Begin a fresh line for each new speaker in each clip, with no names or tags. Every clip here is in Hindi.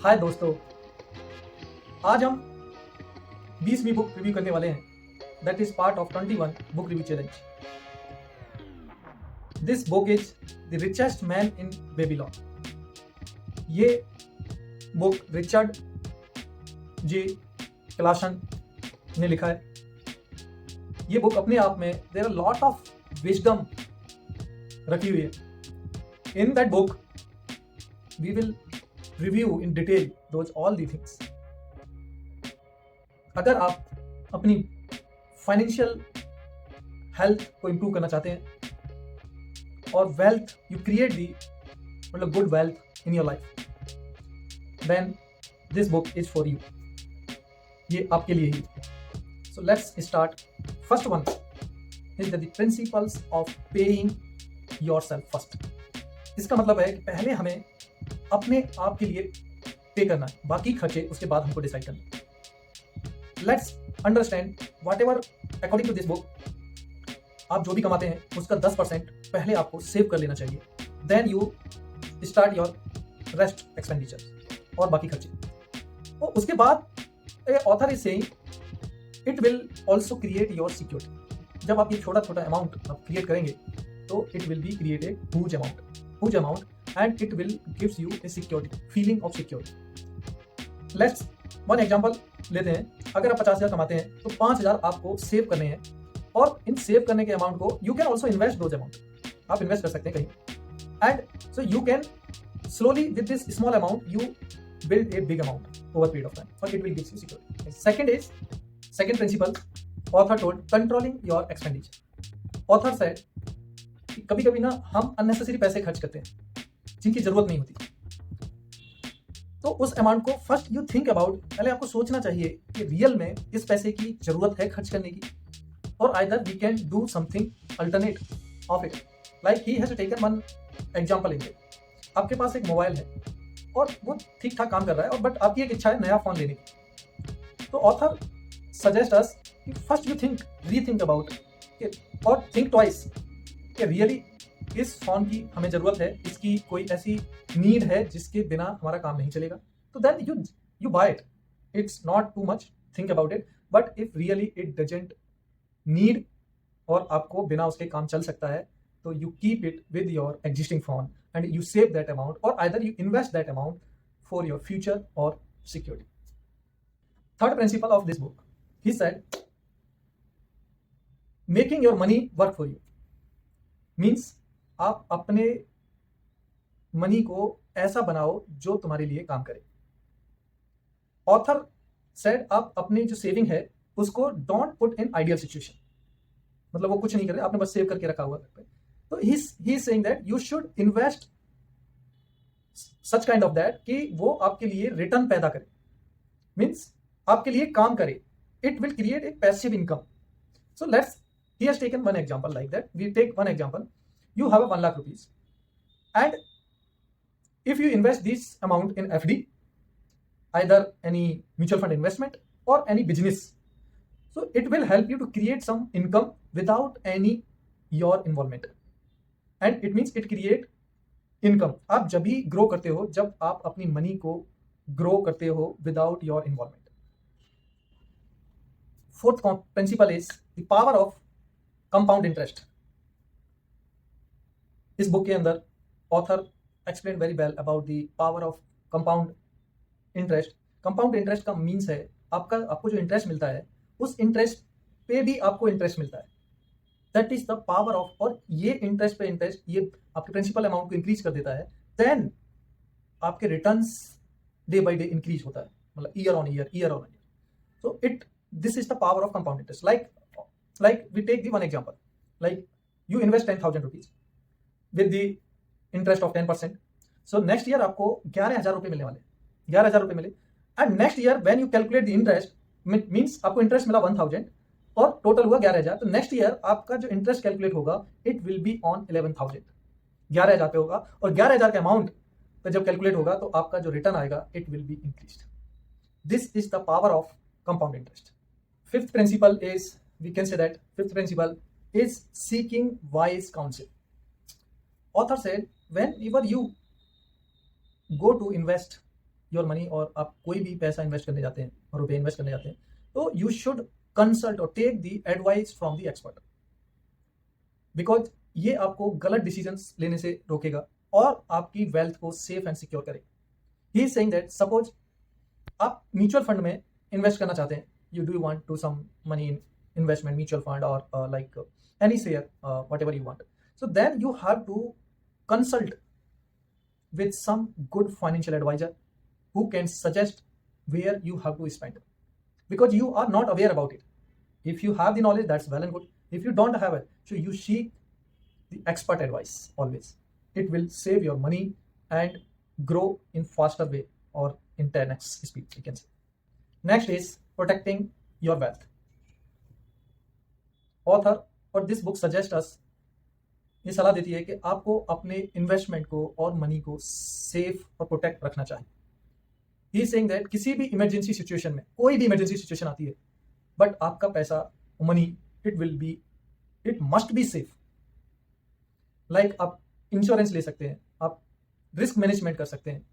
हाय दोस्तों, आज हम 20वीं बुक रिव्यू करने वाले हैं। That is part of 21 book review challenge. This book is the richest man in Babylon. ये बुक रिचर्ड जी क्लासन ने लिखा है। ये बुक अपने आप में there are lot of wisdom रखी हुई है। In that book we will review in detail those all the things. अगर आप अपनी फाइनेंशियल हेल्थ को इंप्रूव करना चाहते हैं और वेल्थ यू क्रिएट दी मतलब good wealth in your life, then this book is for you. ये आपके लिए ही। So let's start. First one is the principles of paying yourself first. इसका मतलब है कि पहले हमें अपने आप के लिए पे करना है, बाकी खर्चे उसके बाद हमको डिसाइड करना है। Let's understand whatever according to this book, आप जो भी कमाते हैं उसका 10% पहले आपको सेव कर लेना चाहिए। Then you start your rest expenditure और बाकी खर्चे। और उसके बाद author is saying it will also create your security. जब आप ये छोटा छोटा अमाउंट आप क्रिएट करेंगे तो it will be create a huge amount and it will gives you a security, feeling of security. Let's one example लेते हैं। अगर आप 50,000 कमाते हैं तो 5,000 आपको सेव करने हैं और इन सेव करने के अमाउंट को you can also invest those amount. आप इन्वेस्ट कर सकते हैं कहीं and so you can slowly with this small amount you build a big amount over period of time or it will give you security. Second principle author told controlling your expenditure. Author said कि कभी-कभी ना हम unnecessary पैसे खर्च करते हैं जिनकी जरूरत नहीं होती। तो उस अमाउंट को फर्स्ट यू थिंक अबाउट, पहले आपको सोचना चाहिए कि रियल में इस पैसे की जरूरत है खर्च करने की, और either we can do something alternate of it. Like he has taken one example in it. आपके पास एक मोबाइल है और वो ठीक ठाक काम कर रहा है, और बट आपकी एक इच्छा है नया फोन लेने की। तो ऑथर सजेस्ट अस कि first you think rethink about और थिंक ट्वाइस कि रियली इस फोन की हमें जरूरत है, इसकी कोई ऐसी नीड है जिसके बिना हमारा काम नहीं चलेगा। तो then you buy it. It's not too much think about it, but if really it doesn't need और आपको बिना उसके काम चल सकता है, तो you keep it with your existing phone and you save that amount, और either you invest that amount for your future और security. Third principle of this book, he said making your money work for you. Means आप अपने मनी को ऐसा बनाओ जो तुम्हारे लिए काम करे। ऑथर सेड आप अपनी जो सेविंग है उसको don't put in ideal situation, मतलब वो कुछ नहीं कर रहे, आपने बस सेव करके रखा हुआ है। तो ही is saying that you should invest such kind of that कि वो आपके लिए रिटर्न पैदा करे, मीन्स आपके लिए काम करे। It will create a passive income. So let's, he has taken one example like that. We take one example. You have a 1 lakh rupees, and if you invest this amount in FD, either any mutual fund investment or any business, so it will help you to create some income without any your involvement, and it means it create income. आप जब भी ग्रो करते हो, जब आप अपनी मनी को ग्रो करते हो without your involvement. Fourth principle is the power of compound interest. इस बुक के अंदर author explain very well about the power of compound interest. Compound interest का मीन्स है आपको जो इंटरेस्ट मिलता है उस इंटरेस्ट पे भी आपको इंटरेस्ट मिलता है। That is the power of, और ये इंटरेस्ट पे इंटरेस्ट ये आपके प्रिंसिपल अमाउंट को इंक्रीज कर देता है। देन आपके returns day by day increase होता है, मतलब year on year. So this is the power of compound interest. Like we take the one example, like you invest 10,000 rupees with the interest of 10%. So next year आपको 11,000 रुपये मिलने वाले, 11,000 रुपये मिले, and next year when you calculate the interest, means आपको इंटरेस्ट मिला 1,000 और टोटल हुआ 11,000। तो नेक्स्ट ईयर आपका जो इंटरेस्ट कैलकुलेट होगा इट विल बी ऑन 11,000, 11,000 पे होगा, और 11,000 के अमाउंट पे जब कैलकुलेट होगा तो आपका जो रिटर्न आएगा it will be increased. This is the power of compound interest. Fifth principle is, we can say that fifth principle is seeking wise counsel. Author said whenever you go to invest your money और आप कोई भी पैसा इन्वेस्ट करने जाते हैं और रुपये इन्वेस्ट करने जाते हैं, तो यू शुड कंसल्ट और take the advice from the expert, because ये आपको गलत डिसीजंस लेने से रोकेगा और आपकी वेल्थ को सेफ एंड सिक्योर करेगा। He is saying that suppose आप म्यूचुअल फंड में इन्वेस्ट करना चाहते हैं, you do want to some money in investment mutual fund or like any share, whatever you want, so then you have to consult with some good financial advisor who can suggest where you have to spend, because you are not aware about it. If you have the knowledge, that's well and good. If you don't have it, so you seek the expert advice always. It will save your money and grow in faster way or in 10x speed, you can say. Next is protecting your wealth. Author और दिस बुक सजेस्ट अस, ये सलाह देती है कि आपको अपने इन्वेस्टमेंट को और मनी को सेफ और प्रोटेक्ट रखना चाहिए। ही इज सेइंग दैट किसी भी इमरजेंसी सिचुएशन में, कोई भी इमरजेंसी सिचुएशन आती है, बट आपका पैसा money it must be safe. Like आप इंश्योरेंस ले सकते हैं, आप रिस्क मैनेजमेंट कर सकते हैं।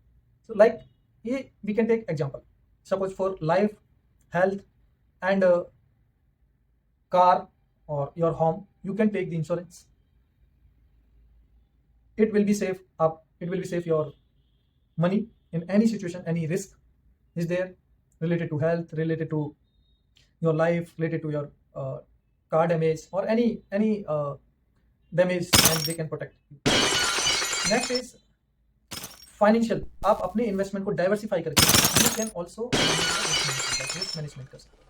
सो लाइक ये we can take example, suppose for life, health and car or your home, you can take the insurance. It will be safe your money in any situation. Any risk is there related to health, related to your life, related to your car damage or any damage, and they can protect you. Next is financial. आप अपने इन्वेस्टमेंट को डाइवर्सिफाई करके you can also risk management कर सकते हैं।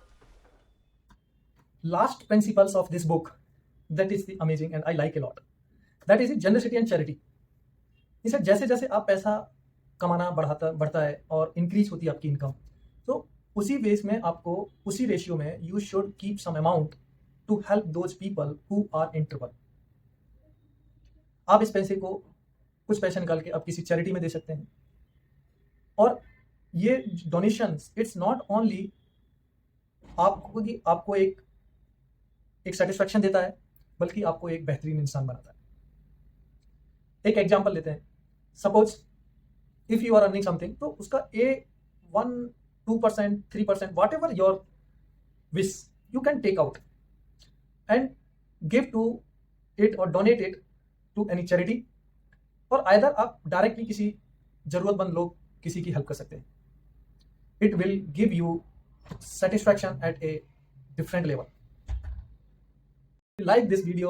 Last principles of this book, that is the amazing and I like a lot, that is generosity and charity. इसे जैसे जैसे आप पैसा कमाना बढ़ता है और इंक्रीज होती है आपकी इनकम, तो उसी बेस में आपको उसी रेशियो में you should keep some amount to help those people who are in trouble. आप इस पैसे को, कुछ पैसे निकाल के आप किसी चैरिटी में दे सकते हैं, और ये डोनेशंस इट्स नॉट ओनली आपको एक सेटिस्फैक्शन देता है, बल्कि आपको एक बेहतरीन इंसान बनाता है। एक एग्जांपल लेते हैं, suppose if you are earning something, तो उसका 1-2%, 3%, what your wish, you can take out and give to it or donate it to any charity, और आइदर आप डायरेक्टली किसी जरूरतमंद लोग किसी की हेल्प कर सकते हैं। It will give you satisfaction at a different level. If you like this video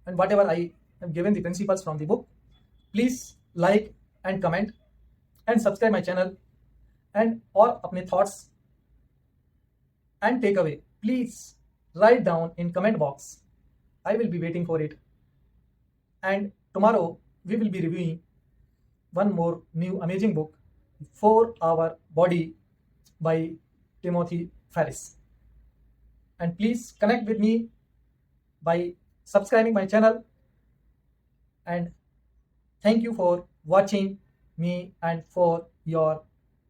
and whatever I have given the principles from the book, please like and comment and subscribe my channel, and और अपने thoughts and takeaway please write down in comment box. I will be waiting for it, and tomorrow we will be reviewing one more new amazing book, 4-Hour Body by Timothy Ferriss. And please connect with me by subscribing my channel, and thank you for watching me and for your